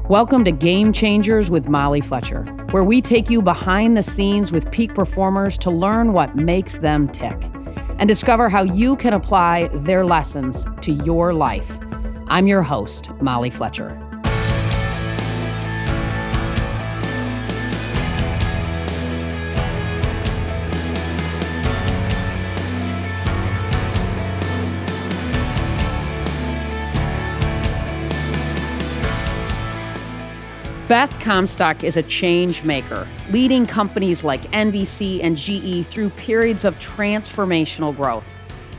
Welcome to Game Changers with Molly Fletcher, where we take you behind the scenes with peak performers to learn what makes them tick and discover how you can apply their lessons to your life. I'm your host, Molly Fletcher. Beth Comstock is a change maker, leading companies like NBC and GE through periods of transformational growth.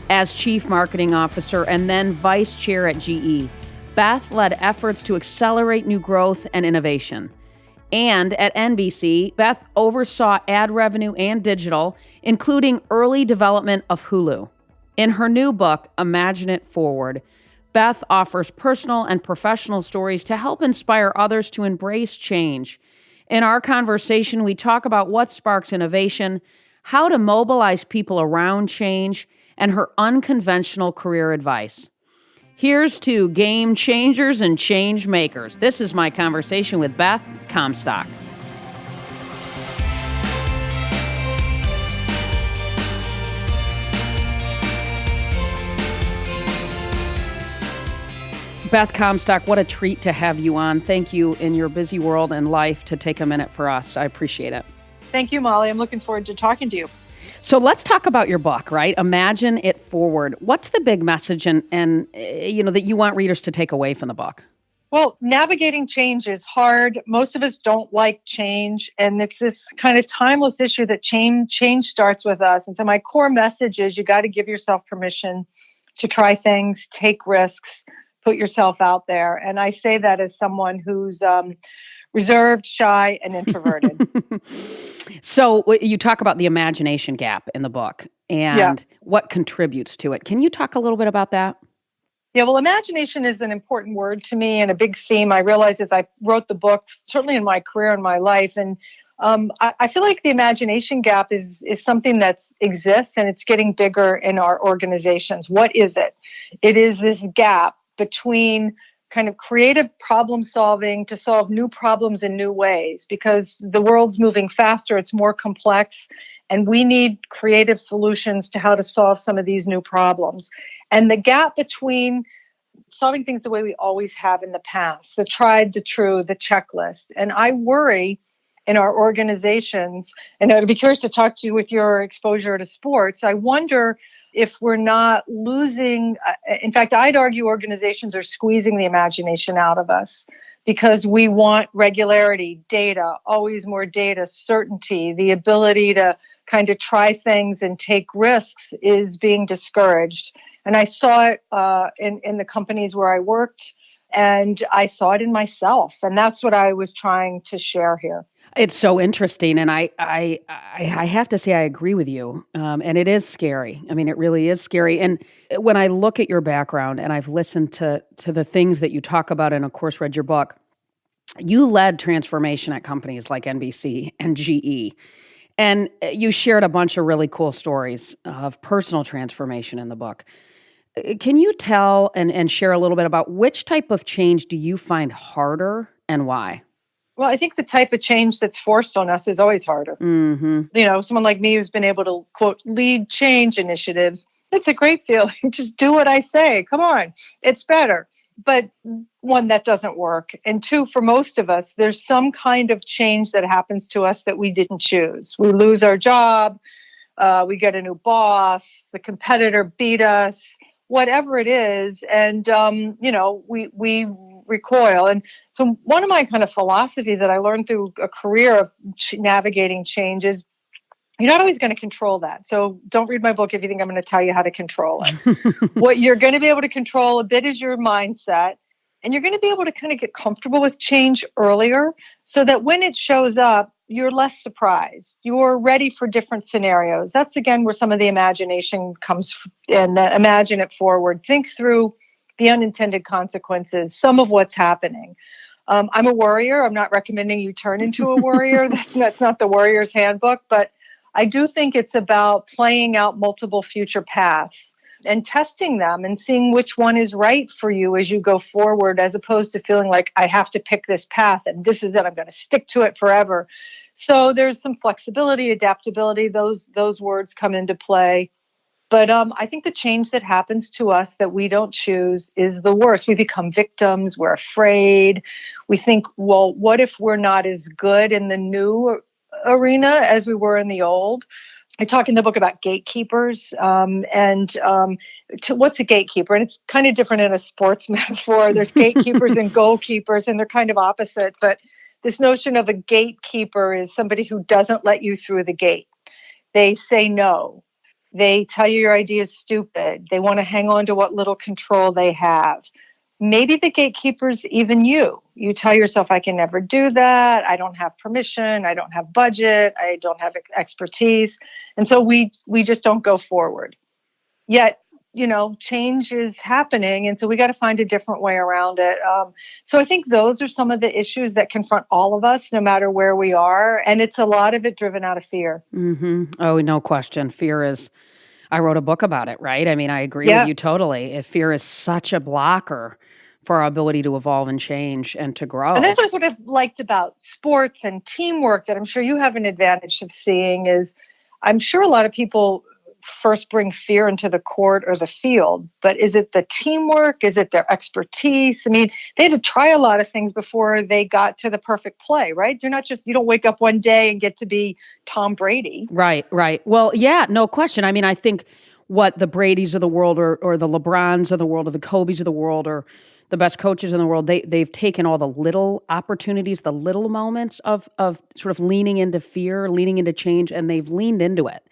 As Chief Marketing Officer and then Vice Chair at GE, Beth led efforts to accelerate new growth and innovation. And at NBC, Beth oversaw ad revenue and digital, including early development of Hulu. In her new book, Imagine It Forward, Beth offers personal and professional stories to help inspire others to embrace change. In our conversation, we talk about what sparks innovation, how to mobilize people around change, and her unconventional career advice. Here's to game changers and change makers. This is my conversation with Beth Comstock. Beth Comstock, what a treat to have you on. Thank you in your busy world and life to take a minute for us. I appreciate it. Thank you, Molly. I'm looking forward to talking to you. So let's talk about your book, right? Imagine It Forward. What's the big message and that you want readers to take away from the book? Well, navigating change is hard. Most of us don't like change, and it's this kind of timeless issue that change starts with us. And so my core message is you got to give yourself permission to try things, take risks, put yourself out there. And I say that as someone who's reserved, shy, and introverted. So you talk about the imagination gap in the book and what contributes to it. Can you talk a little bit about that? Yeah, well, imagination is an important word to me and a big theme. I realized as I wrote the book, certainly in my career and my life. And I feel like the imagination gap is something that exists and it's getting bigger in our organizations. What is it? It is this gap between kind of creative problem solving to solve new problems in new ways, because the world's moving faster, it's more complex, and we need creative solutions to how to solve some of these new problems. And the gap between solving things the way we always have in the past, the tried, the true, the checklist. And I worry in our organizations, and I'd be curious to talk to you with your exposure to sports, I wonder if we're not losing, in fact, I'd argue organizations are squeezing the imagination out of us because we want regularity, data, always more data, certainty, the ability to kind of try things and take risks is being discouraged. And I saw it in the companies where I worked, and I saw it in myself. And that's what I was trying to share here. It's so interesting, and I have to say I agree with you, and it is scary. I mean, it really is scary. And when I look at your background, and I've listened to the things that you talk about, and of course read your book, you led transformation at companies like NBC and GE, and you shared a bunch of really cool stories of personal transformation in the book. Can you tell and share a little bit about which type of change do you find harder and why? Well, I think the type of change that's forced on us is always harder. Mm-hmm. Someone like me who's been able to, quote, lead change initiatives, it's a great feeling. Just do what I say. Come on, it's better. But one, that doesn't work. And two, for most of us, there's some kind of change that happens to us that we didn't choose. We lose our job, we get a new boss, the competitor beat us, whatever it is. And, we recoil. And so one of my kind of philosophies that I learned through a career of navigating change is you're not always going to control that. So don't read my book if you think I'm going to tell you how to control it. What you're going to be able to control a bit is your mindset. And you're going to be able to kind of get comfortable with change earlier so that when it shows up, you're less surprised. You're ready for different scenarios. That's, again, where some of the imagination comes in, the imagine it forward. Think through the unintended consequences, some of what's happening. I'm a worrier. I'm not recommending you turn into a warrior. That's not the warrior's handbook. But I do think it's about playing out multiple future paths and testing them and seeing which one is right for you as you go forward, as opposed to feeling like I have to pick this path and this is it, I'm going to stick to it forever. So there's some flexibility, adaptability, those words come into play. But I think the change that happens to us that we don't choose is the worst. We become victims. We're afraid. We think, well, what if we're not as good in the new arena as we were in the old? I talk in the book about gatekeepers what's a gatekeeper? And it's kind of different in a sports metaphor. There's gatekeepers and goalkeepers, and they're kind of opposite. But this notion of a gatekeeper is somebody who doesn't let you through the gate. They say no. They tell you your idea is stupid. They want to hang on to what little control they have. Maybe the gatekeeper's even you. You tell yourself, I can never do that. I don't have permission. I don't have budget. I don't have expertise. And so we just don't go forward. Yet, change is happening. And so we got to find a different way around it. So I think those are some of the issues that confront all of us, no matter where we are. And it's a lot of it driven out of fear. Mm-hmm. Oh, no question. Fear is, I wrote a book about it, right? I mean, I agree with you totally. Fear is such a blocker for our ability to evolve and change and to grow. And that's what I've liked about sports and teamwork that I'm sure you have an advantage of seeing is I'm sure a lot of people first bring fear into the court or the field, but is it the teamwork? Is it their expertise? I mean, they had to try a lot of things before they got to the perfect play, right? You don't wake up one day and get to be Tom Brady. Right. Well, yeah, no question. I mean, I think what the Bradys of the world or the LeBrons of the world or the Kobes of the world or the best coaches in the world, they've taken all the little opportunities, the little moments of sort of leaning into fear, leaning into change, and they've leaned into it.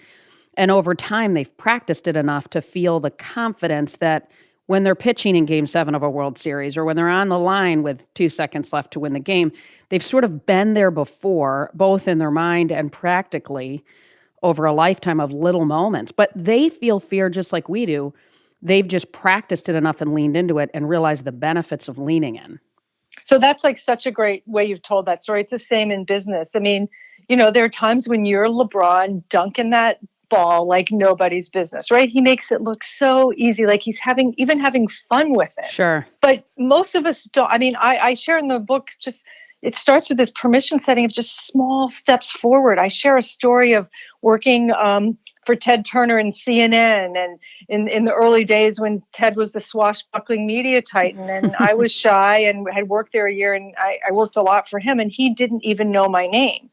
And over time, they've practiced it enough to feel the confidence that when they're pitching in Game 7 of a World Series or when they're on the line with 2 seconds left to win the game, they've sort of been there before, both in their mind and practically over a lifetime of little moments. But they feel fear just like we do. They've just practiced it enough and leaned into it and realized the benefits of leaning in. So that's like such a great way you've told that story. It's the same in business. I mean, there are times when you're LeBron dunking that ball like nobody's business, right? He makes it look so easy, like he's having fun with it. Sure. But most of us don't. I mean, I share in the book it starts with this permission setting of just small steps forward. I share a story of working for Ted Turner and CNN, and in the early days when Ted was the swashbuckling media titan, and I was shy and had worked there a year, and I worked a lot for him, and he didn't even know my name.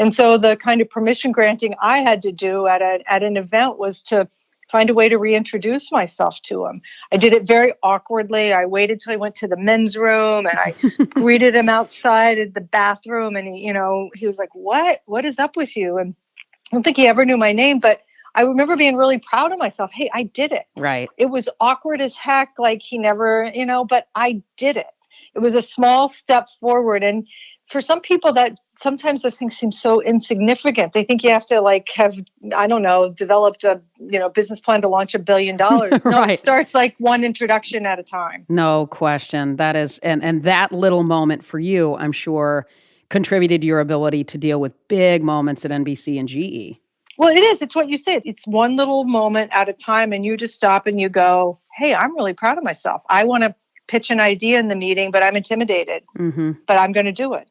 And so the kind of permission granting I had to do at an event was to find a way to reintroduce myself to him. I did it very awkwardly. I waited till he went to the men's room and I greeted him outside at the bathroom. And he was like, what is up with you? And I don't think he ever knew my name, but I remember being really proud of myself. Hey, I did it. Right. It was awkward as heck. Like he never, but I did it. It was a small step forward. And for some people that sometimes those things seem so insignificant. They think you have to have, I don't know, developed a, business plan to launch $1 billion. No, right. It starts like one introduction at a time. No question. That is, and that little moment for you, I'm sure, contributed to your ability to deal with big moments at NBC and GE. Well, it is. It's what you said. It's one little moment at a time, and you just stop and you go, hey, I'm really proud of myself. I want to pitch an idea in the meeting, but I'm intimidated. Mm-hmm. But I'm going to do it.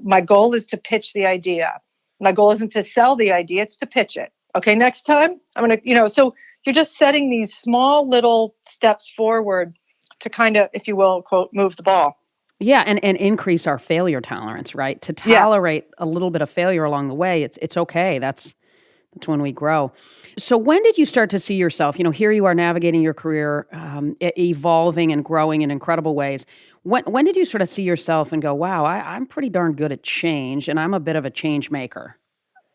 My goal is to pitch the idea. My goal isn't to sell the idea, it's to pitch it. Okay, next time I'm going to, so you're just setting these small little steps forward to kind of, if you will, quote, move the ball. Yeah, and increase our failure tolerance, right? To tolerate a little bit of failure along the way, it's okay. That's when we grow. So when did you start to see yourself, here you are navigating your career, evolving and growing in incredible ways. When did you sort of see yourself and go, wow, I'm pretty darn good at change and I'm a bit of a change maker?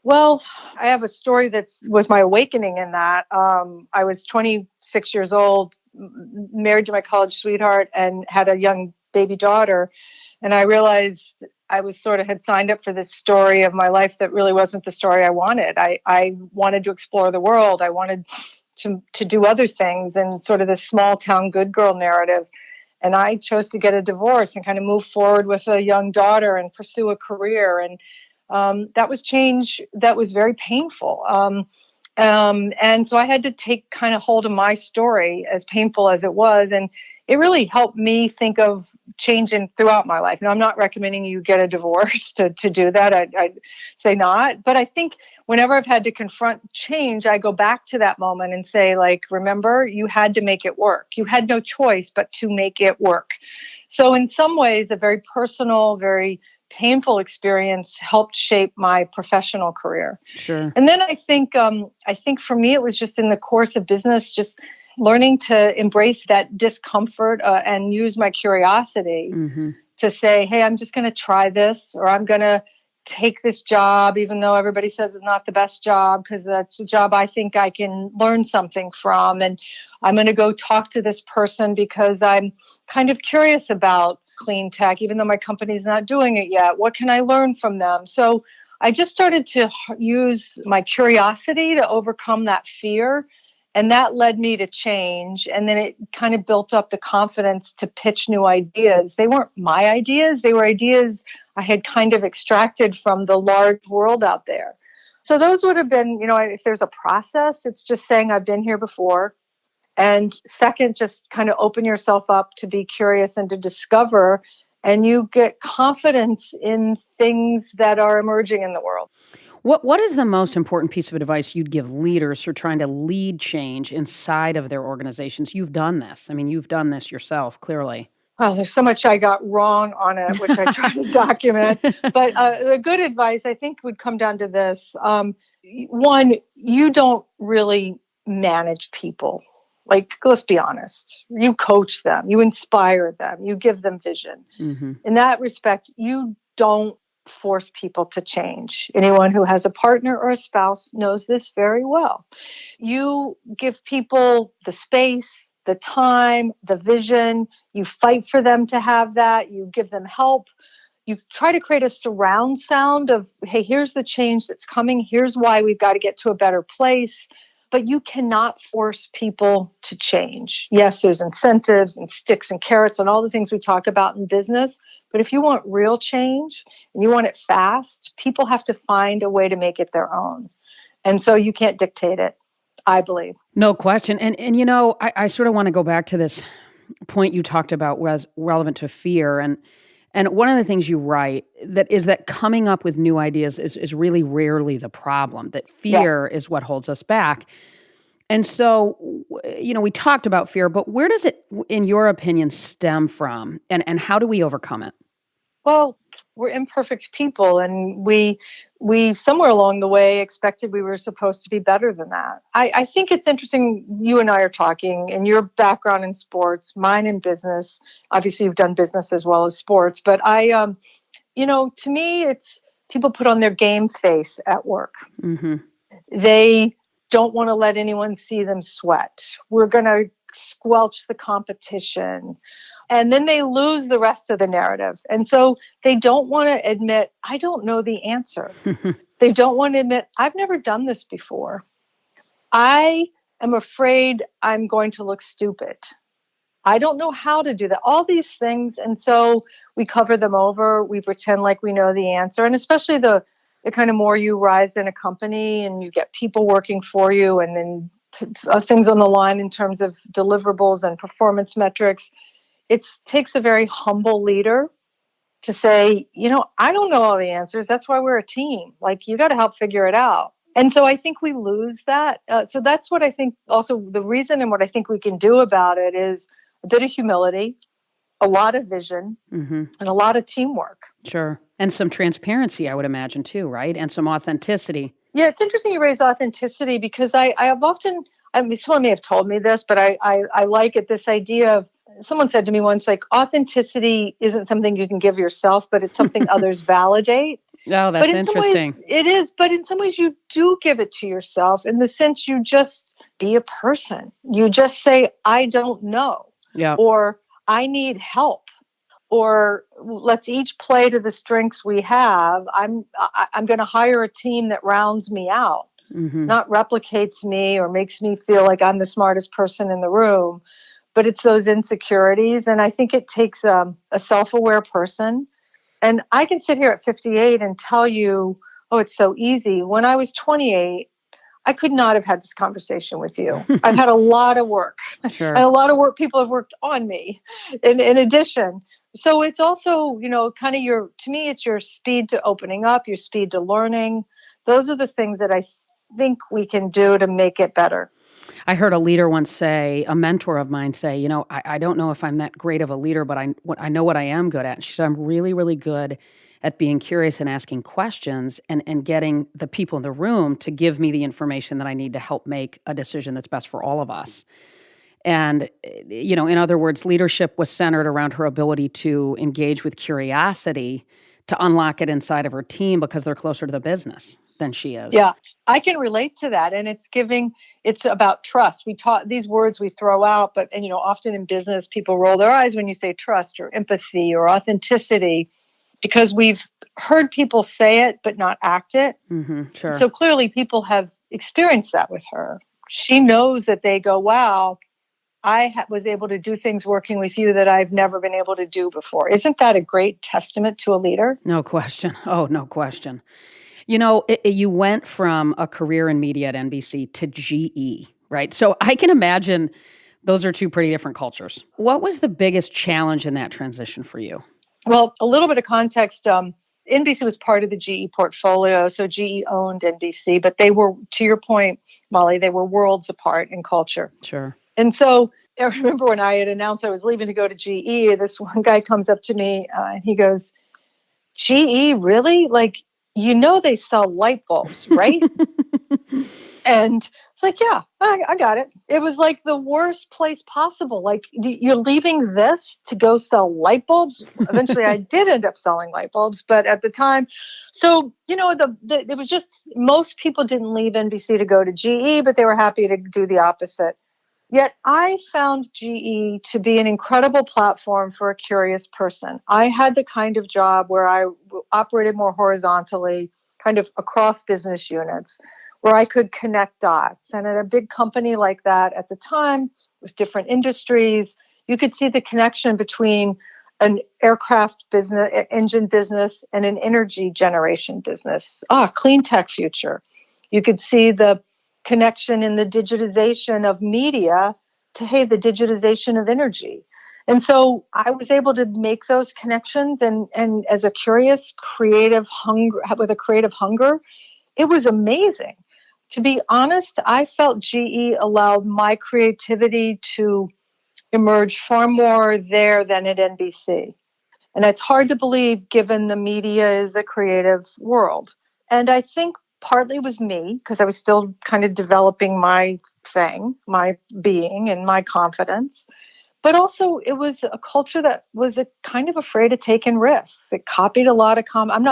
Well, I have a story that was my awakening in that. I was 26 years old, married to my college sweetheart, and had a young baby daughter. And I realized I had signed up for this story of my life that really wasn't the story I wanted. I wanted to explore the world. I wanted to do other things and sort of this small town good girl narrative. And I chose to get a divorce and kind of move forward with a young daughter and pursue a career. And that was change that was very painful. And so I had to take kind of hold of my story, as painful as it was. And it really helped me think of changing throughout my life. Now, I'm not recommending you get a divorce to do that. I'd say not. But I think whenever I've had to confront change, I go back to that moment and say, like, remember, you had to make it work. You had no choice but to make it work. So in some ways, a very personal, very painful experience helped shape my professional career. Sure. And then I think for me, it was just in the course of business, just learning to embrace that discomfort and use my curiosity Mm-hmm. to say, hey, I'm just going to try this, or I'm going to take this job, even though everybody says it's not the best job, because that's a job I think I can learn something from. And I'm going to go talk to this person because I'm kind of curious about clean tech, even though my company's not doing it yet. What can I learn from them? So I just started to use my curiosity to overcome that fear. And that led me to change. And then it kind of built up the confidence to pitch new ideas. They weren't my ideas, they were ideas I had kind of extracted from the large world out there. So those would have been, if there's a process, it's just saying I've been here before. And second, just kind of open yourself up to be curious and to discover, and you get confidence in things that are emerging in the world. What is the most important piece of advice you'd give leaders who are trying to lead change inside of their organizations? You've done this. I mean, you've done this yourself, clearly. Well, there's so much I got wrong on it, which I try to document. But the good advice, I think, would come down to this. One, you don't really manage people. Like, let's be honest. You coach them, you inspire them, you give them vision. Mm-hmm. In that respect, you don't force people to change. Anyone who has a partner or a spouse knows this very well. You give people the space, the time, the vision. You fight for them to have that. You give them help. You try to create a surround sound of, hey, here's the change that's coming. Here's why we've got to get to a better place. But you cannot force people to change. Yes, there's incentives and sticks and carrots and all the things we talk about in business. But if you want real change and you want it fast, people have to find a way to make it their own. And so you can't dictate it, I believe. No question. And I sort of want to go back to this point you talked about was relevant to fear. And one of the things you write that coming up with new ideas is really rarely the problem, that fear is what holds us back. And so, we talked about fear, but where does it, in your opinion, stem from? And how do we overcome it? Well, we're imperfect people, and we somewhere along the way expected we were supposed to be better than that. I think it's interesting, you and I are talking, and your background in sports, mine in business. Obviously, you've done business as well as sports, but to me, it's people put on their game face at work. Mm-hmm. They don't want to let anyone see them sweat. We're going to squelch the competition. And then they lose the rest of the narrative. And so they don't want to admit, I don't know the answer. They don't want to admit, I've never done this before. I am afraid I'm going to look stupid. I don't know how to do that. All these things. And so we cover them over. We pretend like we know the answer. And especially the kind of more you rise in a company and you get people working for you, and then things on the line in terms of deliverables and performance metrics. It takes a very humble leader to say, I don't know all the answers. That's why we're a team. Like, you got to help figure it out. And so I think we lose that. So that's what I think also the reason, and what I think we can do about it is a bit of humility, a lot of vision, Mm-hmm. and a lot of teamwork. Sure. And some transparency, I would imagine, too, right? And some authenticity. Yeah, it's interesting you raise authenticity, because I have often, someone may have told me this, but I like it, this idea of, someone said to me once, like, authenticity isn't something you can give yourself, but it's something others validate. Oh, that's interesting. Some ways, it is, but in some ways you do give it to yourself, in the sense you just be a person. You just say, I don't know. Yeah. Or I need help. Or let's each play to the strengths we have. I'm going to hire a team that rounds me out, Mm-hmm. not replicates me or makes me feel like I'm the smartest person in the room. But it's those insecurities. And I think it takes a self-aware person. And I can sit here at 58 and tell you, oh, it's so easy. When I was 28, I could not have had this conversation with you. I've had a lot of work Sure. and a lot of work people have worked on me in addition. So it's also, kind of to me, it's your speed to opening up, your speed to learning. Those are the things that I think we can do to make it better. I heard a leader once say, a mentor of mine say, I don't know if I'm that great of a leader, but I know what I am good at. She said, I'm really, really good at being curious and asking questions and getting the people in the room to give me the information that I need to help make a decision that's best for all of us. And, in other words, leadership was centered around her ability to engage with curiosity to unlock it inside of her team because they're closer to the business than she is. Yeah, I can relate to that. And it's about trust. We taught these words we throw out, but, often in business, people roll their eyes when you say trust or empathy or authenticity because we've heard people say it, but not act it. Mm-hmm, sure. So clearly people have experienced that with her. She knows that they go, wow, I was able to do things working with you that I've never been able to do before. Isn't that a great testament to a leader? No question. Oh, no question. You went from a career in media at NBC to GE, right? So I can imagine those are two pretty different cultures. What was the biggest challenge in that transition for you? Well, a little bit of context. NBC was part of the GE portfolio, so GE owned NBC, but they were, to your point, Molly, they were worlds apart in culture. Sure. And so I remember when I had announced I was leaving to go to GE, this one guy comes up to me and he goes, GE, really? Like, they sell light bulbs, right? And it's like, yeah, I got it. It was like the worst place possible. Like, you're leaving this to go sell light bulbs. Eventually, I did end up selling light bulbs, but at the time, so it was just most people didn't leave NBC to go to GE, but they were happy to do the opposite. Yet I found GE to be an incredible platform for a curious person. I had the kind of job where I operated more horizontally, kind of across business units, where I could connect dots. And at a big company like that at the time, with different industries, you could see the connection between an aircraft business, engine business, and an energy generation business. Clean tech future. You could see the connection in the digitization of media to, hey, the digitization of energy. And so I was able to make those connections and as a curious, creative hunger, with a creative hunger, it was amazing. To be honest, I felt GE allowed my creativity to emerge far more there than at NBC. And it's hard to believe given the media is a creative world. And I think partly was me because I was still kind of developing my thing, my being and my confidence. But also it was a culture that was a kind of afraid of taking risks. It copied a lot of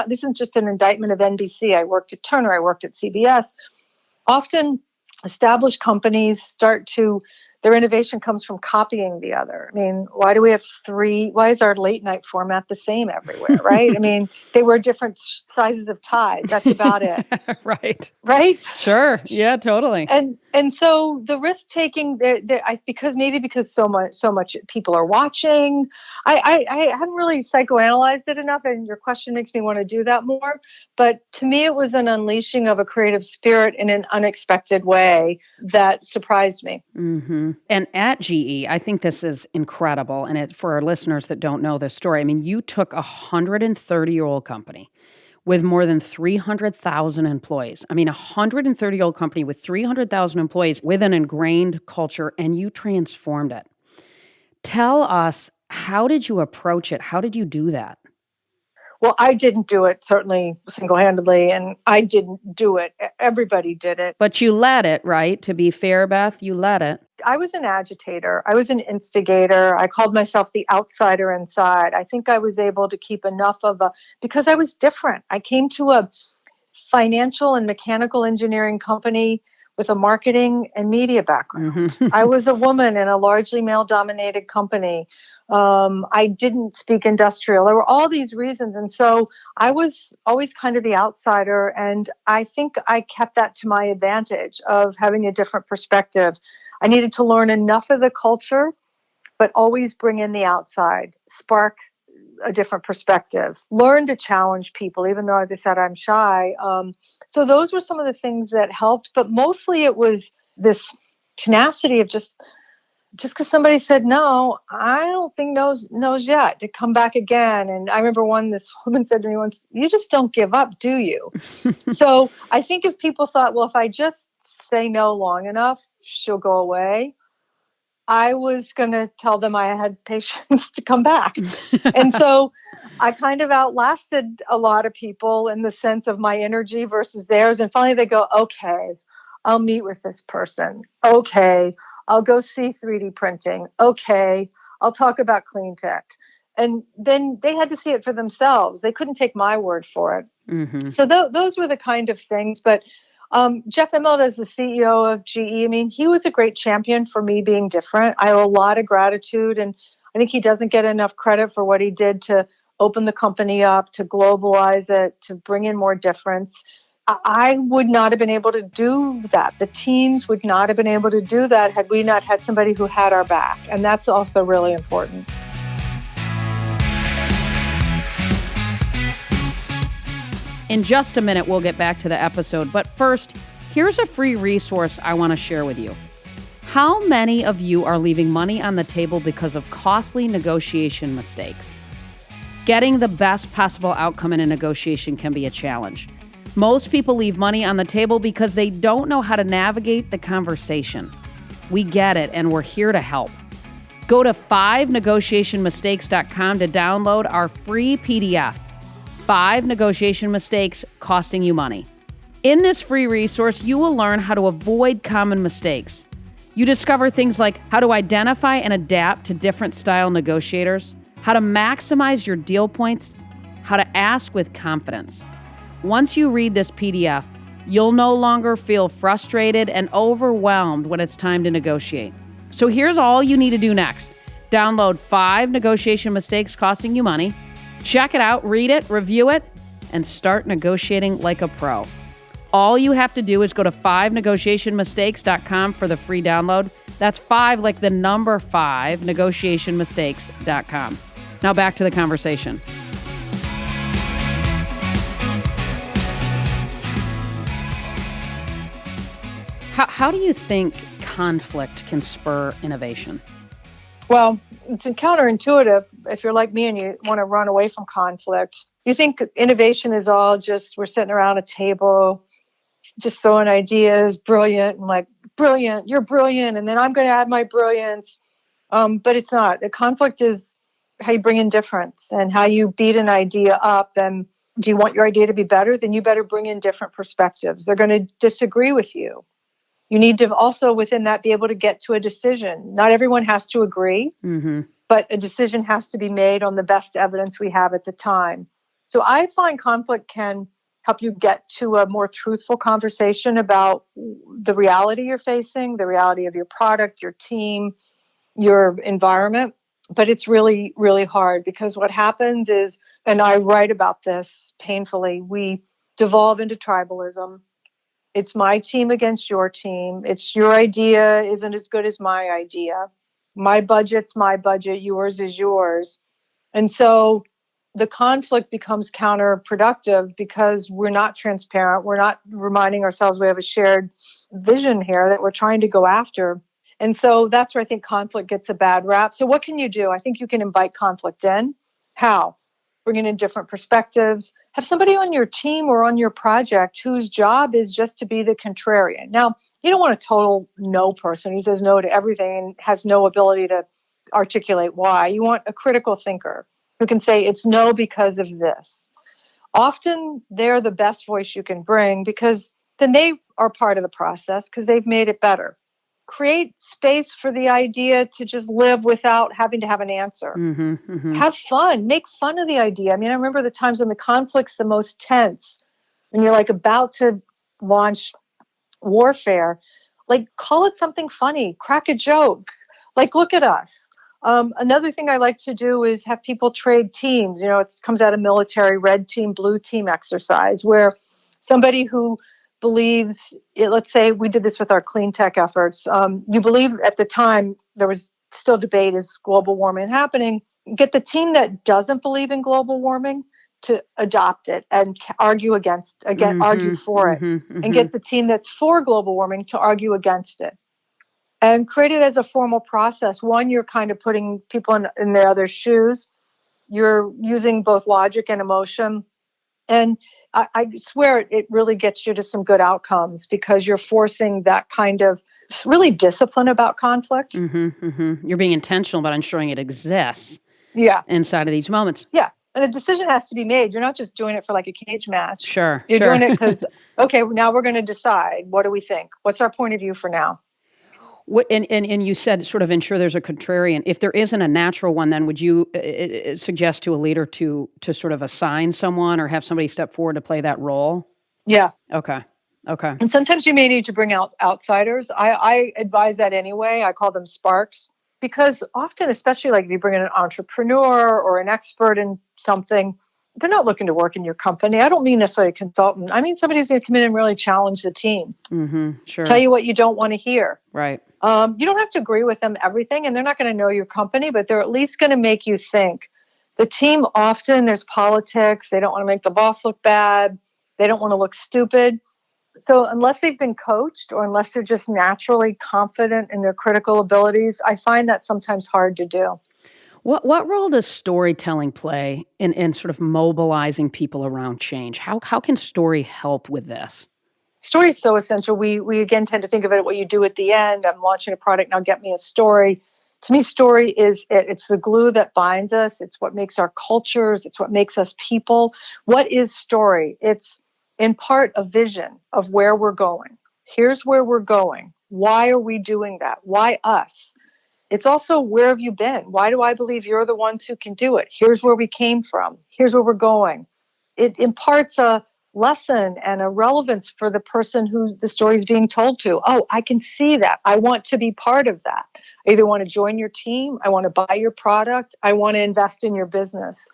this isn't just an indictment of NBC. I worked at Turner, I worked at CBS. Often established companies their innovation comes from copying the other. I mean, why do we have why is our late night format the same everywhere, right? I mean, they wear different sizes of ties. That's about it. Right. Right? Sure. Yeah, totally. And so the risk taking, because so much people are watching, I haven't really psychoanalyzed it enough, and your question makes me want to do that more. But to me, it was an unleashing of a creative spirit in an unexpected way that surprised me. Mm-hmm. And at GE, I think this is incredible. And for our listeners that don't know this story, I mean, you took a 130-year-old company with more than 300,000 employees. I mean, a 130-year-old company with 300,000 employees with an ingrained culture, and you transformed it. Tell us, how did you approach it? How did you do that? Well, I didn't do it, certainly single-handedly, and I didn't do it. Everybody did it. But you led it, right? To be fair, Beth, you led it. I was an agitator. I was an instigator. I called myself the outsider inside. I think I was able to keep enough because I was different. I came to a financial and mechanical engineering company with a marketing and media background. Mm-hmm. I was a woman in a largely male-dominated company. I didn't speak industrial. There were all these reasons. And so I was always kind of the outsider. And I think I kept that to my advantage of having a different perspective. I needed to learn enough of the culture, but always bring in the outside, spark a different perspective, learn to challenge people, even though, as I said, I'm shy. So those were some of the things that helped, but mostly it was this tenacity of just because somebody said no, I don't think knows yet, to come back again. And I remember this woman said to me once, "You just don't give up, do you?" So I think if people thought, well, if I just say no long enough, she'll go away, I was going to tell them I had patience to come back. And so I kind of outlasted a lot of people in the sense of my energy versus theirs. And finally they go, okay, I'll meet with this person. Okay, I'll go see 3D printing. Okay, I'll talk about clean tech. And then they had to see it for themselves. They couldn't take my word for it. Mm-hmm. So those were the kind of things. But Jeff Immelt, as the CEO of GE, I mean, he was a great champion for me being different. I owe a lot of gratitude, and I think he doesn't get enough credit for what he did to open the company up, to globalize it, to bring in more difference. I would not have been able to do that. The teams would not have been able to do that had we not had somebody who had our back. And that's also really important. In just a minute, we'll get back to the episode. But first, here's a free resource I want to share with you. How many of you are leaving money on the table because of costly negotiation mistakes? Getting the best possible outcome in a negotiation can be a challenge. Most people leave money on the table because they don't know how to navigate the conversation. We get it, and we're here to help. Go to 5negotiationmistakes.com to download our free PDF, 5 Negotiation Mistakes Costing You Money. In this free resource, you will learn how to avoid common mistakes. You discover things like how to identify and adapt to different style negotiators, how to maximize your deal points, how to ask with confidence. Once you read this PDF, you'll no longer feel frustrated and overwhelmed when it's time to negotiate. So here's all you need to do next. Download 5 Negotiation Mistakes Costing You Money. Check it out, read it, review it, and start negotiating like a pro. All you have to do is go to 5negotiationmistakes.com for the free download. That's 5 like the number 5, negotiationmistakes.com. Now back to the conversation. How do you think conflict can spur innovation? Well, it's counterintuitive. If you're like me and you want to run away from conflict, you think innovation is all just we're sitting around a table, just throwing ideas, brilliant, and like, brilliant, you're brilliant, and then I'm going to add my brilliance. But it's not. The conflict is how you bring in difference and how you beat an idea up. And do you want your idea to be better? Then you better bring in different perspectives. They're going to disagree with you. You need to also within that be able to get to a decision. Not everyone has to agree, but a decision has to be made on the best evidence we have at the time. So I find conflict can help you get to a more truthful conversation about the reality you're facing, the reality of your product, your team, your environment. But it's really, really hard because what happens is, and I write about this painfully, we devolve into tribalism. It's my team against your team. It's your idea isn't as good as my idea. My budget's my budget. Yours is yours. And so the conflict becomes counterproductive because we're not transparent. We're not reminding ourselves we have a shared vision here that we're trying to go after. And so that's where I think conflict gets a bad rap. So what can you do? I think you can invite conflict in. How? Bringing in different perspectives. Have somebody on your team or on your project whose job is just to be the contrarian. Now, you don't want a total no person who says no to everything and has no ability to articulate why. You want a critical thinker who can say it's no because of this. Often they're the best voice you can bring because then they are part of the process because they've made it better. Create space for the idea to just live without having to have an answer. Have fun. Make fun of the idea. I mean, I remember the times when the conflict's the most tense, when you're like about to launch warfare. Like, call it something funny. Crack a joke. Like, look at us. Another thing I like to do is have people trade teams. You know, it comes out of military red team, blue team exercise where somebody who believes, let's say we did this with our clean tech efforts. You believe at the time there was still debate, is global warming happening? get the team that doesn't believe in global warming to adopt it and argue argue for it, and get the team that's for global warming to argue against it, and create it as a formal process. One, you're kind of putting people in their other shoes. You're using both logic and emotion. And I swear it really gets you to some good outcomes because you're forcing that kind of really discipline about conflict. You're being intentional about ensuring it exists Yeah. inside of these moments. Yeah. And a decision has to be made. You're not just doing it for like a cage match. Sure. You're doing it because, okay, now we're going to decide. What do we think? What's our point of view for now? And you said sort of ensure there's a contrarian. If there isn't a natural one, then would you suggest to a leader to sort of assign someone or have somebody step forward to play that role? Yeah. Okay. And sometimes you may need to bring out outsiders. I advise that anyway. I call them sparks because often, especially like if you bring in an entrepreneur or an expert in something, they're not looking to work in your company. I don't mean necessarily a consultant. I mean somebody who's going to come in and really challenge the team. Sure. Tell you what you don't want to hear. Right. You don't have to agree with them everything, and they're not going to know your company, but they're at least going to make you think. The team often, there's politics. They don't want to make the boss look bad. They don't want to look stupid. So unless they've been coached or unless they're just naturally confident in their critical abilities, I find that sometimes hard to do. What role does storytelling play in sort of mobilizing people around change? How can story help with this? Story is so essential. We again tend to think of it what you do at the end. I'm launching a product, now get me a story. To me, story is it's the glue that binds us. It's what makes our cultures. It's what makes us people. What is story? It's in part a vision of where we're going. Here's where we're going. Why are we doing that? Why us? It's also where have you been? Why do I believe you're the ones who can do it? Here's where we came from. Here's where we're going. It imparts a lesson and a relevance for the person who the story is being told to. Oh, I can see that. I want to be part of that. I either want to join your team, I want to buy your product, I want to invest in your business.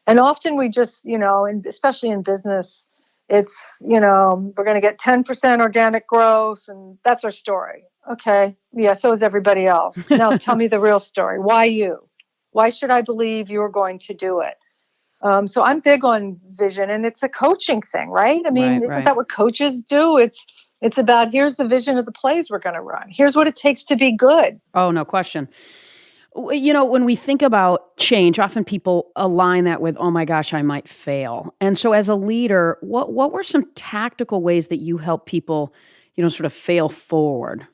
And often we just, and especially in business, it's, we're going to get 10% organic growth and that's our story. Okay. Yeah. So is everybody else. Now tell me the real story. Why you? Why should I believe you're going to do it? So I'm big on vision, and it's a coaching thing, right? I mean, isn't that what coaches do? It's about here's the vision of the plays we're going to run. Here's what it takes to be good. Oh, no question. When we think about change, often people align that with, oh my gosh, I might fail. And so as a leader, what were some tactical ways that you help people, sort of fail forward?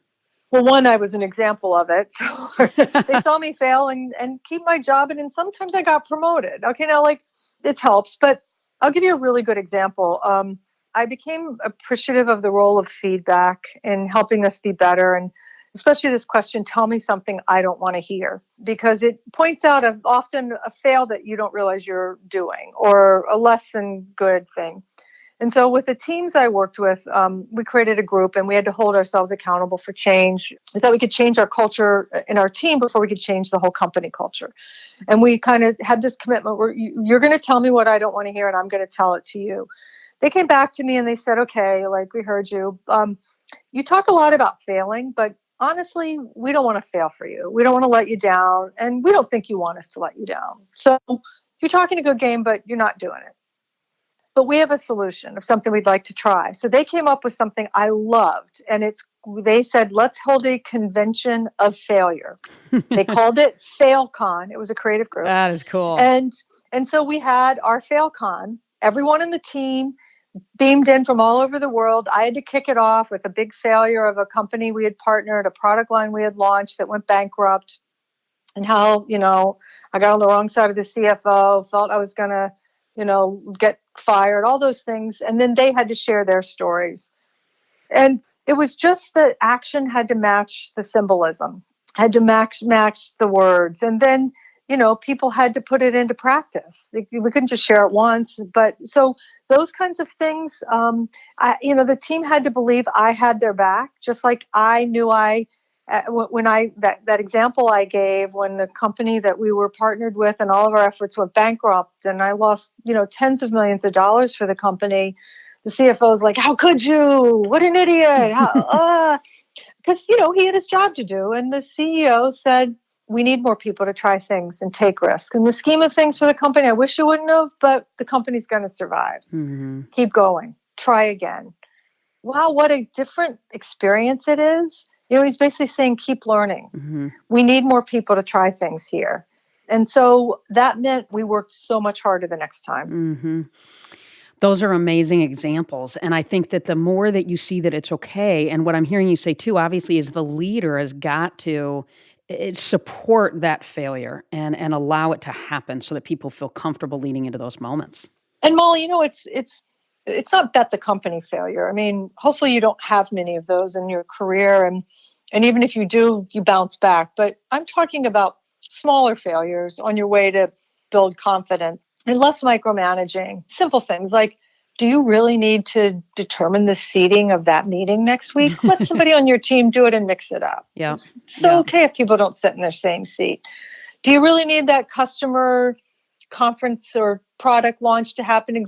Well, one, I was an example of it. So they saw me fail and keep my job. And then sometimes I got promoted. Okay, now it helps, but I'll give you a really good example. I became appreciative of the role of feedback in helping us be better. And especially this question, tell me something I don't want to hear, because it points out often a fail that you don't realize you're doing or a less than good thing. And so with the teams I worked with, we created a group and we had to hold ourselves accountable for change. We thought we could change our culture in our team before we could change the whole company culture. And we kind of had this commitment where you're going to tell me what I don't want to hear and I'm going to tell it to you. They came back to me and they said, okay, we heard you. You talk a lot about failing, but honestly, we don't want to fail for you. We don't want to let you down. And we don't think you want us to let you down. So you're talking a good game, but you're not doing it. But we have a solution of something we'd like to try. So they came up with something I loved. And they said, let's hold a convention of failure. They called it FailCon. It was a creative group. That is cool. And so we had our FailCon. Everyone in the team beamed in from all over the world. I had to kick it off with a big failure of a company we had partnered, a product line we had launched that went bankrupt, and how, I got on the wrong side of the CFO, felt I was going to, get fired, all those things. And then they had to share their stories. And it was just the action had to match the symbolism, had to match the words. And then, people had to put it into practice. We couldn't just share it once. But so those kinds of things, the team had to believe I had their back, just like I knew that example I gave when the company that we were partnered with and all of our efforts went bankrupt and I lost, tens of millions of dollars for the company. The CFO was like, how could you? What an idiot. Because, he had his job to do. And the CEO said, we need more people to try things and take risks. In the scheme of things for the company, I wish it wouldn't have, but the company's going to survive. Mm-hmm. Keep going. Try again. Wow, what a different experience it is. He's basically saying, keep learning. Mm-hmm. We need more people to try things here. And so that meant we worked so much harder the next time. Mm-hmm. Those are amazing examples. And I think that the more that you see that it's okay, and what I'm hearing you say too, obviously, is the leader has got to support that failure and allow it to happen so that people feel comfortable leading into those moments. And Molly, it's not bet the company failure. I mean, hopefully you don't have many of those in your career. And even if you do, you bounce back. But I'm talking about smaller failures on your way to build confidence and less micromanaging. Simple things like, do you really need to determine the seating of that meeting next week? Let somebody on your team do it and mix it up. Yeah. It's so okay if people don't sit in their same seat. Do you really need that customer conference or product launch to happen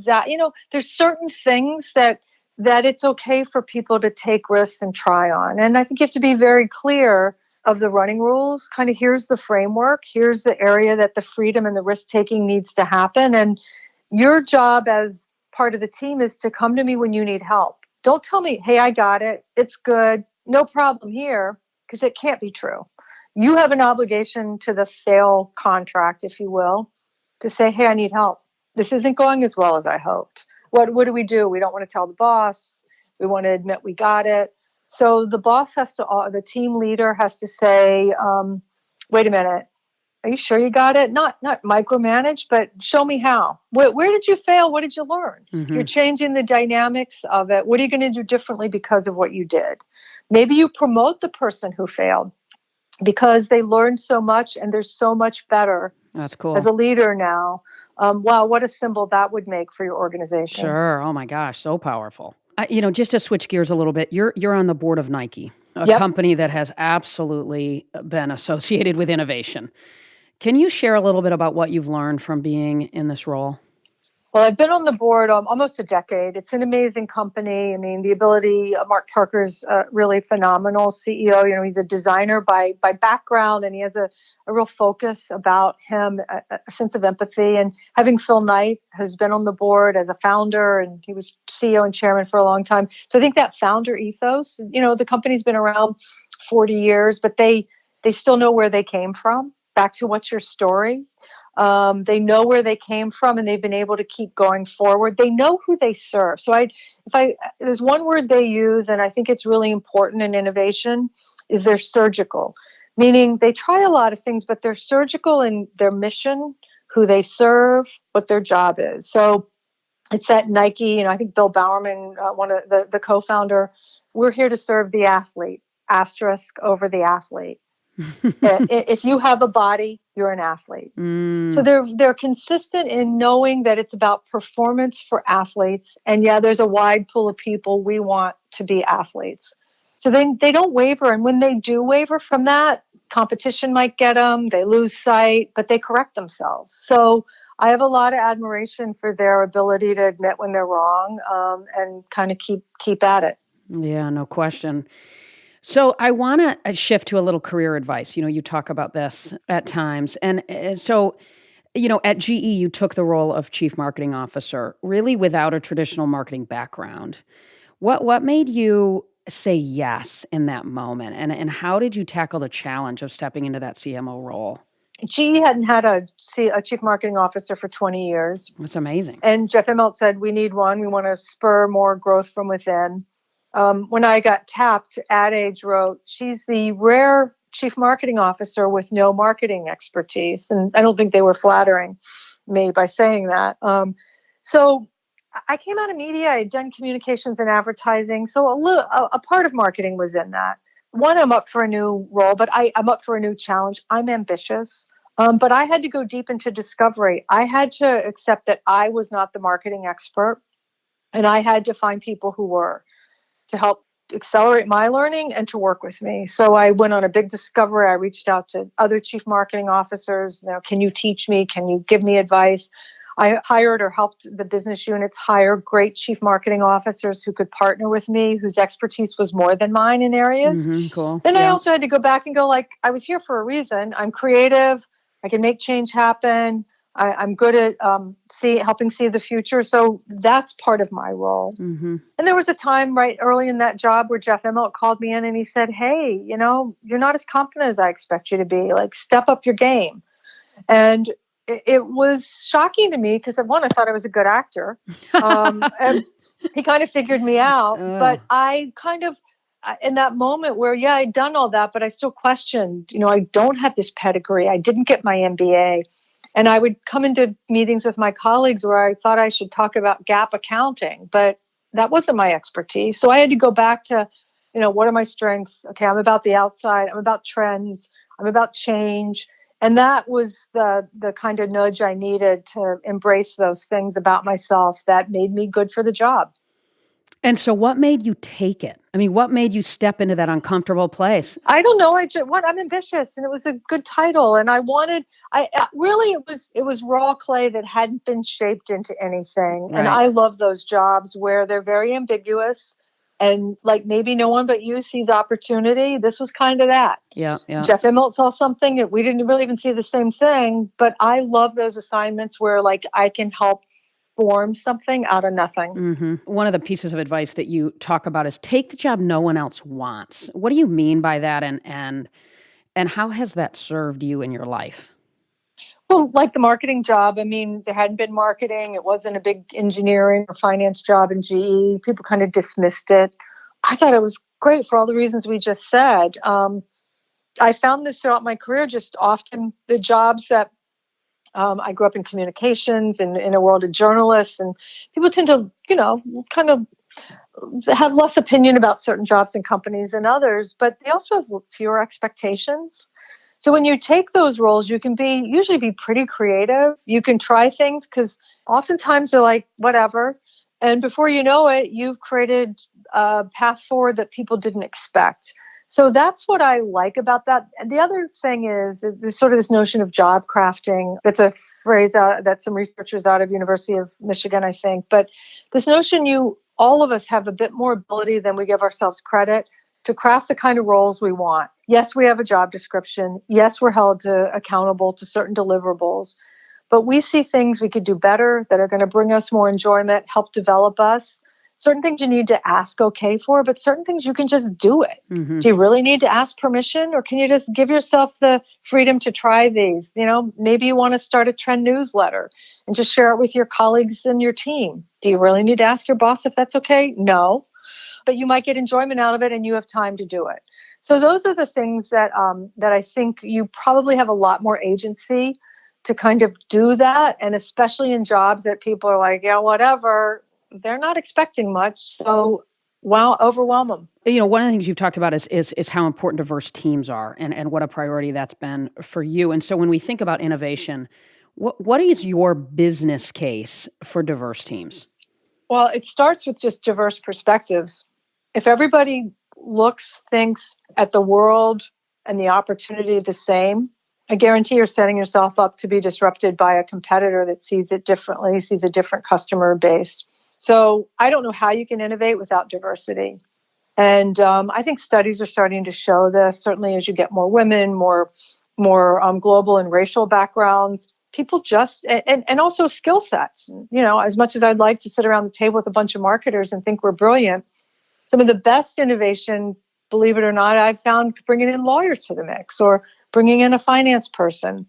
there's certain things that it's okay for people to take risks and try on. And I think you have to be very clear of the running rules. Kind of, here's the framework, here's the area that the freedom and the risk taking needs to happen. And your job as part of the team is to come to me when you need help. Don't tell me, hey, I got it, it's good, no problem here, because it can't be true. You have an obligation to the fail contract, if you will, to say, hey, I need help. This isn't going as well as I hoped. What do? We don't want to tell the boss. We want to admit we got it. So the boss the team leader has to say, wait a minute, are you sure you got it? Not micromanage, but show me how. Where did you fail? What did you learn? Mm-hmm. You're changing the dynamics of it. What are you going to do differently because of what you did? Maybe you promote the person who failed because they learned so much and they're so much better. That's cool. As a leader now. Wow, what a symbol that would make for your organization. Sure. Oh my gosh, so powerful. Just to switch gears a little bit, you're on the board of Nike, a company that has absolutely been associated with innovation. Can you share a little bit about what you've learned from being in this role? Well, I've been on the board almost a decade. It's an amazing company. I mean, the ability, Mark Parker's really phenomenal CEO. He's a designer by background, and he has a real focus about him, a sense of empathy. And having Phil Knight, who's been on the board as a founder, and he was CEO and chairman for a long time. So I think that founder ethos, the company's been around 40 years, but they still know where they came from. Back to what's your story? They know where they came from, and they've been able to keep going forward. They know who they serve. So there's one word they use, and I think it's really important in innovation, is they're surgical, meaning they try a lot of things, but they're surgical in their mission, who they serve, what their job is. So it's at Nike, I think Bill Bowerman, one of the co-founder, we're here to serve the athlete, asterisk over the athlete. If you have a body, you're an athlete. So they're consistent in knowing that it's about performance for athletes. And there's a wide pool of people we want to be athletes. So they don't waver. And when they do waver from that, competition might get them, they lose sight, but they correct themselves. So I have a lot of admiration for their ability to admit when they're wrong, and kind of keep at it. Yeah, no question. So I want to shift to a little career advice. You talk about this at times. And so, at GE, you took the role of chief marketing officer, really without a traditional marketing background. What made you say yes in that moment? And how did you tackle the challenge of stepping into that CMO role? GE hadn't had a chief marketing officer for 20 years. That's amazing. And Jeff Immelt said, we need one. We want to spur more growth from within. When I got tapped, Ad Age wrote, she's the rare chief marketing officer with no marketing expertise. And I don't think they were flattering me by saying that. So I came out of media. I had done communications and advertising. So a part of marketing was in that. One, I'm up for a new role, but I'm up for a new challenge. I'm ambitious. But I had to go deep into discovery. I had to accept that I was not the marketing expert, and I had to find people who were, to help accelerate my learning and to work with me. So I went on a big discovery. I reached out to other chief marketing officers. Can you teach me? Can you give me advice? I hired or helped the business units hire great chief marketing officers who could partner with me, whose expertise was more than mine in areas. Cool. Then I Yeah. also had to go back and go, like, I was here for a reason. I'm creative. I can make change happen. I'm good at helping see the future. So that's part of my role. And there was a time right early in that job where Jeff Immelt called me in and he said, hey, you're not as confident as I expect you to be. Like, step up your game. And it was shocking to me because, one, I thought I was a good actor. And he kind of figured me out. But I kind of, in that moment where, yeah, I'd done all that, but I still questioned, I don't have this pedigree. I didn't get my MBA. And I would come into meetings with my colleagues where I thought I should talk about GAAP accounting, but that wasn't my expertise. So I had to go back to, what are my strengths? Okay, I'm about the outside. I'm about trends. I'm about change. And that was the kind of nudge I needed to embrace those things about myself that made me good for the job. And so what made you take it? I mean, what made you step into that uncomfortable place? I don't know. I'm ambitious, and it was a good title. And really, it was raw clay that hadn't been shaped into anything. Right. And I love those jobs where they're very ambiguous and like maybe no one but you sees opportunity. This was kind of that. Yeah. Jeff Immelt saw something. We didn't really even see the same thing, but I love those assignments where like I can help form something out of nothing. One of the pieces of advice that you talk about is take the job no one else wants. What do you mean by that, and how has that served you in your life? Well, like the marketing job, I mean, there hadn't been marketing. It wasn't a big engineering or finance job in GE. People kind of dismissed it. I thought it was great for all the reasons we just said. I found this throughout my career, just often the jobs that I grew up in communications and in a world of journalists, and people tend to, kind of have less opinion about certain jobs and companies than others, but they also have fewer expectations. So when you take those roles, you can usually be pretty creative. You can try things because oftentimes they're like, whatever. And before you know it, you've created a path forward that people didn't expect. So that's what I like about that. And the other thing is there's sort of this notion of job crafting. That's a phrase that some researchers out of University of Michigan, I think. But this notion all of us have a bit more ability than we give ourselves credit to craft the kind of roles we want. Yes, we have a job description. Yes, we're held accountable to certain deliverables. But we see things we could do better that are going to bring us more enjoyment, help develop us. Certain things you need to ask okay for, but certain things you can just do it. Do you really need to ask permission, or can you just give yourself the freedom to try these? Maybe you want to start a trend newsletter and just share it with your colleagues and your team. Do you really need to ask your boss if that's okay? No, but you might get enjoyment out of it and you have time to do it. So those are the things that I think you probably have a lot more agency to kind of do that. And especially in jobs that people are like, yeah, whatever. They're not expecting much, so overwhelm them. One of the things you've talked about is how important diverse teams are, and what a priority that's been for you. And so when we think about innovation, what is your business case for diverse teams? Well, it starts with just diverse perspectives. If everybody thinks at the world and the opportunity the same, I guarantee you're setting yourself up to be disrupted by a competitor that sees it differently, sees a different customer base. So I don't know how you can innovate without diversity. And I think studies are starting to show this, certainly as you get more women, more global and racial backgrounds, people just, and also skill sets. As much as I'd like to sit around the table with a bunch of marketers and think we're brilliant, some of the best innovation, believe it or not, I've found bringing in lawyers to the mix or bringing in a finance person.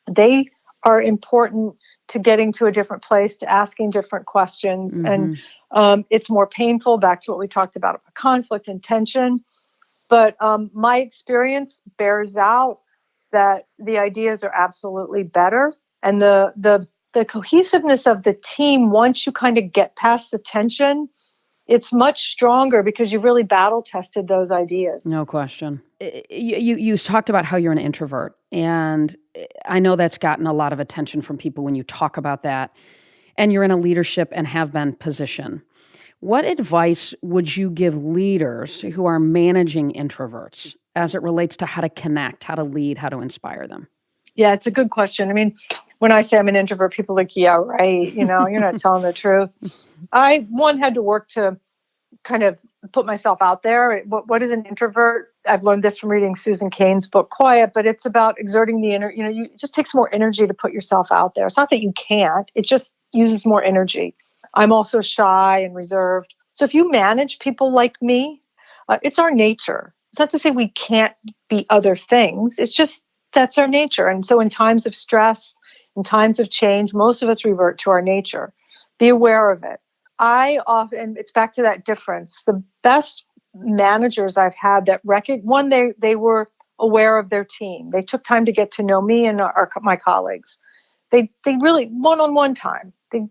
They are important to getting to a different place, to asking different questions. And it's more painful, back to what we talked about conflict and tension. But my experience bears out that the ideas are absolutely better. And the cohesiveness of the team, once you kind of get past the tension, it's much stronger because you really battle tested those ideas. No question. You talked about how you're an introvert, and I know that's gotten a lot of attention from people when you talk about that, and you're in a leadership and have been position. What advice would you give leaders who are managing introverts as it relates to how to connect, how to lead, how to inspire them? Yeah, it's a good question. I mean, when I say I'm an introvert, people are like, yeah, right. You're not telling the truth. I, one, had to work to kind of put myself out there. What is an introvert? I've learned this from reading Susan Cain's book, Quiet, but it's about exerting the inner, it just takes more energy to put yourself out there. It's not that you can't, it just uses more energy. I'm also shy and reserved. So if you manage people like me, it's our nature. It's not to say we can't be other things. It's just that's our nature. And so in times of stress, in times of change, most of us revert to our nature. Be aware of it. I often, it's back to that difference. The best managers I've had that one, they were aware of their team. They took time to get to know me and my colleagues. They really one-on-one time. They,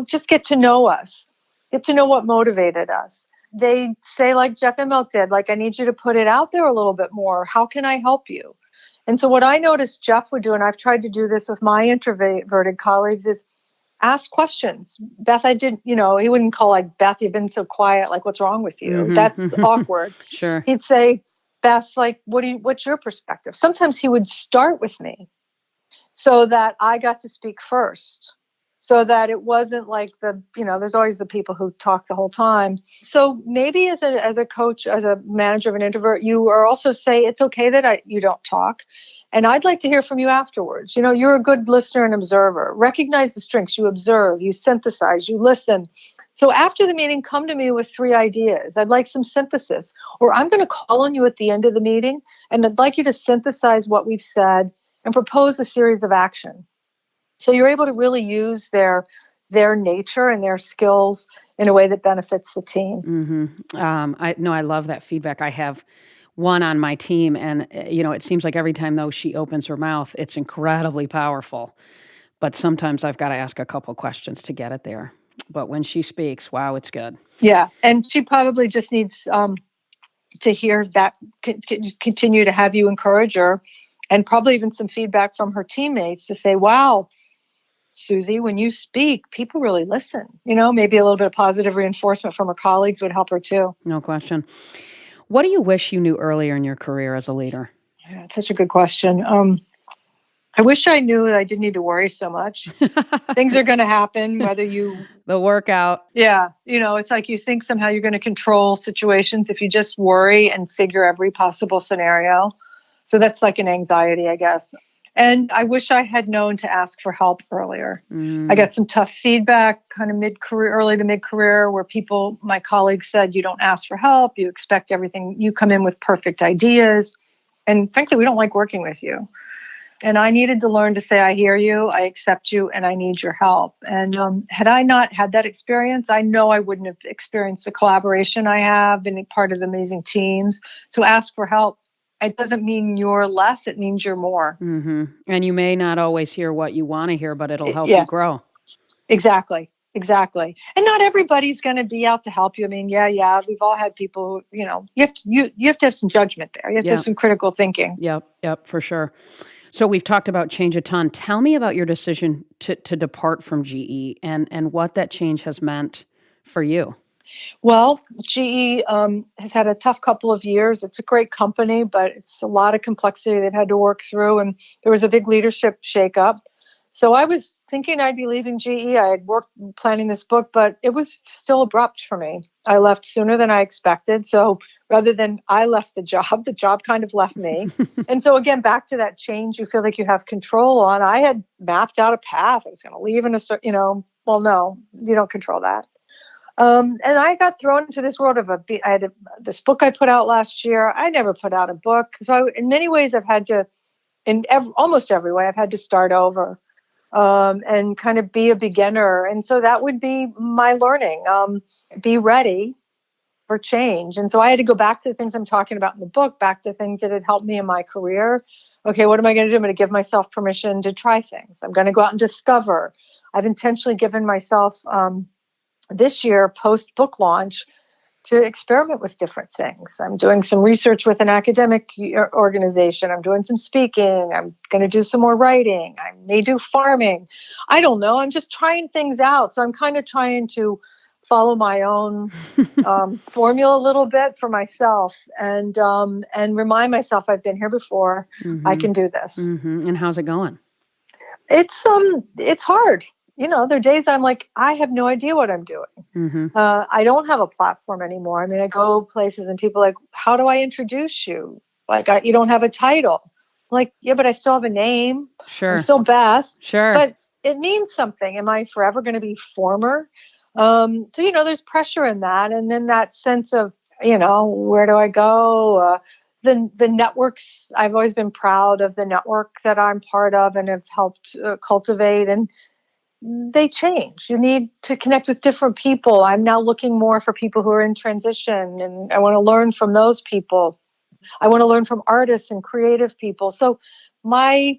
just get to know us, get to know what motivated us. They say, like Jeff Immelt did, like, I need you to put it out there a little bit more. How can I help you? And so what I noticed Jeff would do, and I've tried to do this with my introverted colleagues, is ask questions. Beth, he wouldn't call like, Beth, you've been so quiet. Like, what's wrong with you? Mm-hmm. That's awkward. Sure. He'd say, Beth, like, what's your perspective? Sometimes he would start with me so that I got to speak first, so that it wasn't like there's always the people who talk the whole time. So maybe as a coach, as a manager of an introvert, you are also say it's okay that you don't talk. And I'd like to hear from you afterwards. You're a good listener and observer. Recognize the strengths. You observe, you synthesize, you listen. So after the meeting, come to me with 3 ideas. I'd like some synthesis. Or I'm going to call on you at the end of the meeting, and I'd like you to synthesize what we've said and propose a series of action. So you're able to really use their nature and their skills in a way that benefits the team. Mm-hmm. I love that feedback. I have one on my team, and it seems like every time though she opens her mouth, it's incredibly powerful. But sometimes I've got to ask a couple questions to get it there. But when she speaks, wow, it's good. Yeah, and she probably just needs to hear that, continue to have you encourage her, and probably even some feedback from her teammates to say, wow, Susie, when you speak, people really listen. Maybe a little bit of positive reinforcement from her colleagues would help her too. No question. What do you wish you knew earlier in your career as a leader? Yeah, it's such a good question. I wish I knew that I didn't need to worry so much. Things are going to happen, whether the workout. Yeah. It's like you think somehow you're going to control situations if you just worry and figure every possible scenario. So that's like an anxiety, I guess. And I wish I had known to ask for help earlier. I got some tough feedback kind of mid-career, early to mid-career, where my colleagues said, you don't ask for help, you expect everything, you come in with perfect ideas. And frankly, we don't like working with you. And I needed to learn to say, I hear you, I accept you, and I need your help. And had I not had that experience, I know I wouldn't have experienced the collaboration I have, been part of amazing teams. So ask for help. It doesn't mean you're less, it means you're more. Mm-hmm. And you may not always hear what you want to hear, but it'll help you grow. Exactly. And not everybody's going to be out to help you. I mean, yeah. We've all had people, you have to have some judgment there. You have to have some critical thinking. Yep, for sure. So we've talked about change a ton. Tell me about your decision to depart from GE and what that change has meant for you. Well, GE has had a tough couple of years. It's a great company, but it's a lot of complexity they've had to work through. And there was a big leadership shakeup. So I was thinking I'd be leaving GE. I had worked planning this book, but it was still abrupt for me. I left sooner than I expected. So rather than I left the job kind of left me. And so again, back to that change you feel like you have control on. I had mapped out a path. I was going to leave in a certain, well, no, you don't control that. And I got thrown into this world of this book I put out last year. I never put out a book. So in many ways, I've had to, almost every way, I've had to start over and kind of be a beginner. And so that would be my learning, be ready for change. And so I had to go back to the things I'm talking about in the book, back to things that had helped me in my career. Okay, what am I going to do? I'm going to give myself permission to try things. I'm going to go out and discover. I've intentionally given myself this year, post-book launch, to experiment with different things. I'm doing some research with an academic organization. I'm doing some speaking. I'm going to do some more writing. I may do farming. I don't know. I'm just trying things out. So I'm kind of trying to follow my own formula a little bit for myself and remind myself I've been here before. I can do this. And how's it going? It's hard. There are days I'm like, I have no idea what I'm doing. Mm-hmm. I don't have a platform anymore. I mean, I go places and people are like, how do I introduce you? Like, you don't have a title. Like, yeah, but I still have a name. Sure. I'm still Beth. Sure. But it means something. Am I forever going to be former? So, there's pressure in that. And then that sense of, where do I go? The networks, I've always been proud of the network that I'm part of and have helped cultivate. And they change. You need to connect with different people. I'm now looking more for people who are in transition, and I want to learn from those people. I want to learn from artists and creative people. So my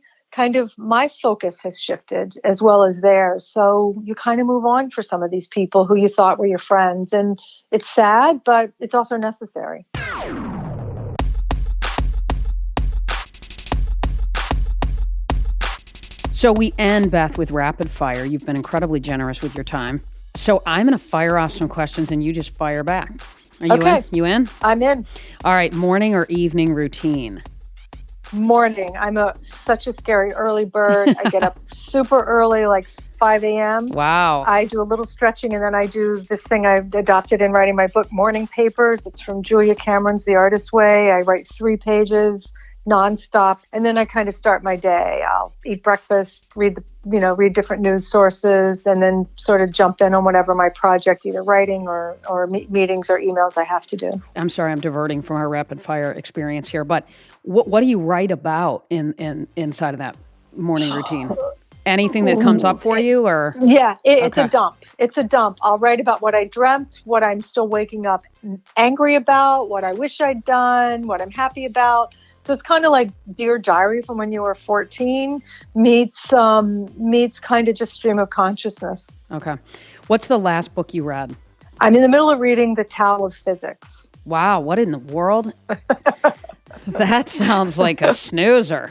focus has shifted as well as theirs. So you kind of move on for some of these people who you thought were your friends. And it's sad, but it's also necessary. So we end, Beth, with rapid fire. You've been incredibly generous with your time. So I'm going to fire off some questions and you just fire back. Are you in? You in? I'm in. All right. Morning or evening routine? Morning. I'm such a scary early bird. I get up super early, like 5 a.m. Wow. I do a little stretching, and then I do this thing I've adopted in writing my book, Morning Papers. It's from Julia Cameron's The Artist's Way. I write 3 pages nonstop, and then I kind of start my day. I'll eat breakfast, read different news sources, and then sort of jump in on whatever my project, either writing or meetings or emails I have to do. I'm sorry, I'm diverting from our rapid fire experience here, but what do you write about inside of that morning routine? Anything that comes up for you, or? Yeah, it's a dump. It's a dump. I'll write about what I dreamt, what I'm still waking up angry about, what I wish I'd done, what I'm happy about. So it's kind of like Dear Diary from when you were 14 meets kind of just stream of consciousness. Okay. What's the last book you read? I'm in the middle of reading The Tao of Physics. Wow. What in the world? That sounds like a snoozer.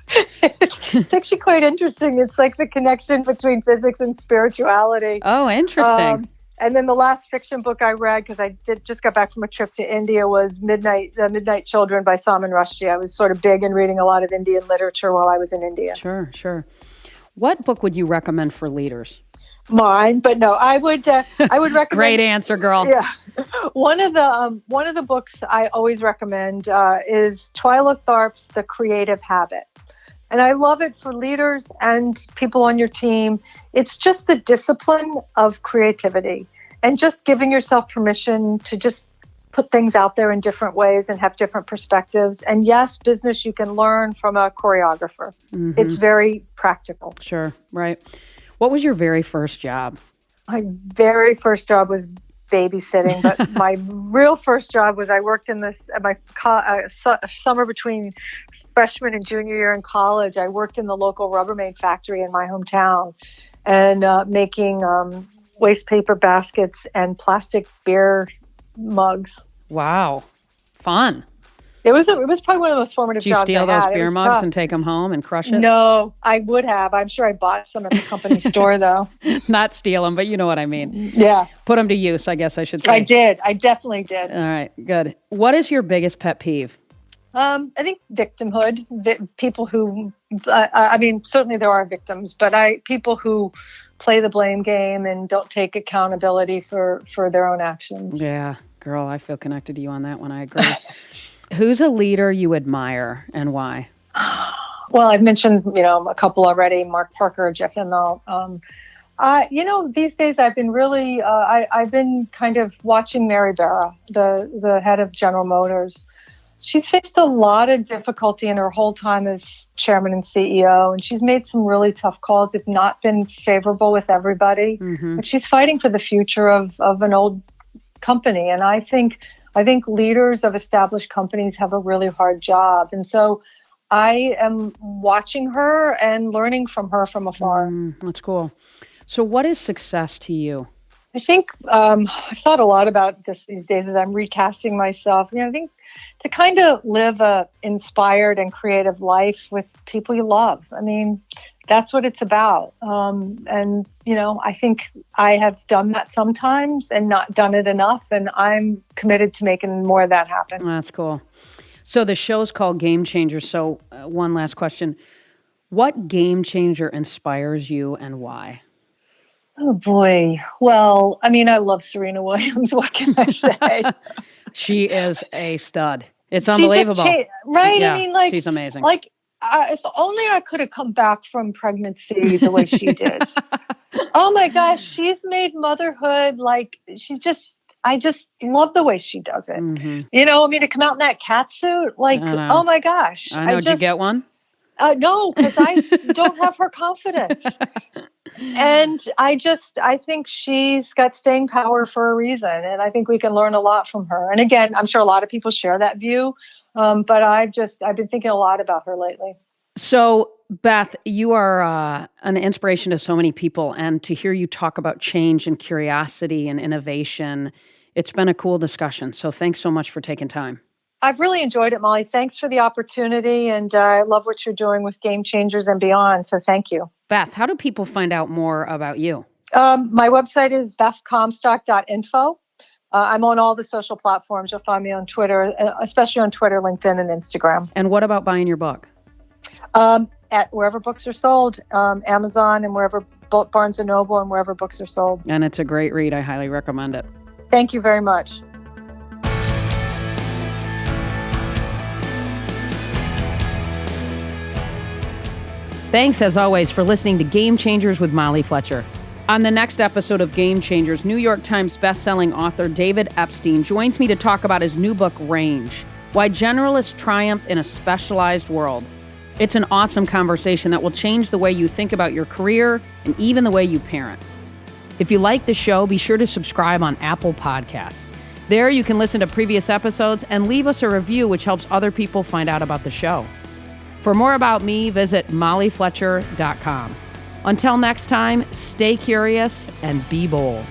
It's actually quite interesting. It's like the connection between physics and spirituality. Oh, interesting. And then the last fiction book I read, because I just got back from a trip to India, was The Midnight Children by Salman Rushdie. I was sort of big in reading a lot of Indian literature while I was in India. Sure. What book would you recommend for leaders? Mine, but no, I would recommend. Great answer, girl. Yeah, one of the books I always recommend is Twyla Tharp's The Creative Habit. And I love it for leaders and people on your team. It's just the discipline of creativity and just giving yourself permission to just put things out there in different ways and have different perspectives. And yes, business you can learn from a choreographer. Mm-hmm. It's very practical. Sure, right. What was your very first job? My very first job was babysitting, but my real first job was I worked in my summer between freshman and junior year in college. I worked in the local Rubbermaid factory in my hometown and making waste paper baskets and plastic beer mugs. Wow. Fun. It was probably one of the most formative jobs I had. Did you steal those beer mugs and take them home and crush it? No, I would have. I'm sure I bought some at the company store, though. Not steal them, but you know what I mean. Yeah. Put them to use, I guess I should say. I did. I definitely did. All right, good. What is your biggest pet peeve? I think victimhood. People who, certainly there are victims, but people who play the blame game and don't take accountability for their own actions. Yeah, girl, I feel connected to you on that one. I agree. Who's a leader you admire and why? Well, I've mentioned, a couple already, Mark Parker, Jeff Immelt. These days I've been really, I've been kind of watching Mary Barra, the head of General Motors. She's faced a lot of difficulty in her whole time as chairman and CEO, and she's made some really tough calls. They've not been favorable with everybody, but she's fighting for the future of an old company. And I think leaders of established companies have a really hard job. And so I am watching her and learning from her from afar. That's cool. So what is success to you? I think I've thought a lot about this these days as I'm recasting myself. I think to kind of live a inspired and creative life with people you love. That's what it's about. I think I have done that sometimes and not done it enough. And I'm committed to making more of that happen. That's cool. So the show's called Game Changers. So one last question. What game changer inspires you and why? Oh boy. Well, I mean, I love Serena Williams. What can I say? She is a stud. It's She just unbelievable. changed, right? I Yeah, mean, she's amazing. if only I could have come back from pregnancy the way she did. Oh my gosh, she's made motherhood I just love the way she does it. I mean, to come out in that cat suit, oh my gosh. I know. Did you get one? No, because I don't have her confidence. And I think she's got staying power for a reason. And I think we can learn a lot from her. And again, I'm sure a lot of people share that view. But I've been thinking a lot about her lately. So, Beth, you are an inspiration to so many people. And to hear you talk about change and curiosity and innovation, it's been a cool discussion. So thanks so much for taking time. I've really enjoyed it, Molly. Thanks for the opportunity. And I love what you're doing with Game Changers and beyond. So thank you. Beth, how do people find out more about you? My website is bethcomstock.info. I'm on all the social platforms. You'll find me on Twitter, especially on Twitter, LinkedIn, and Instagram. And what about buying your book? At wherever books are sold, Amazon and wherever Barnes & Noble and wherever books are sold. And it's a great read. I highly recommend it. Thank you very much. Thanks, as always, for listening to Game Changers with Molly Fletcher. On the next episode of Game Changers, New York Times bestselling author David Epstein joins me to talk about his new book, Range: Why Generalists Triumph in a Specialized World. It's an awesome conversation that will change the way you think about your career and even the way you parent. If you like the show, be sure to subscribe on Apple Podcasts. There you can listen to previous episodes and leave us a review, which helps other people find out about the show. For more about me, visit mollyfletcher.com. Until next time, stay curious and be bold.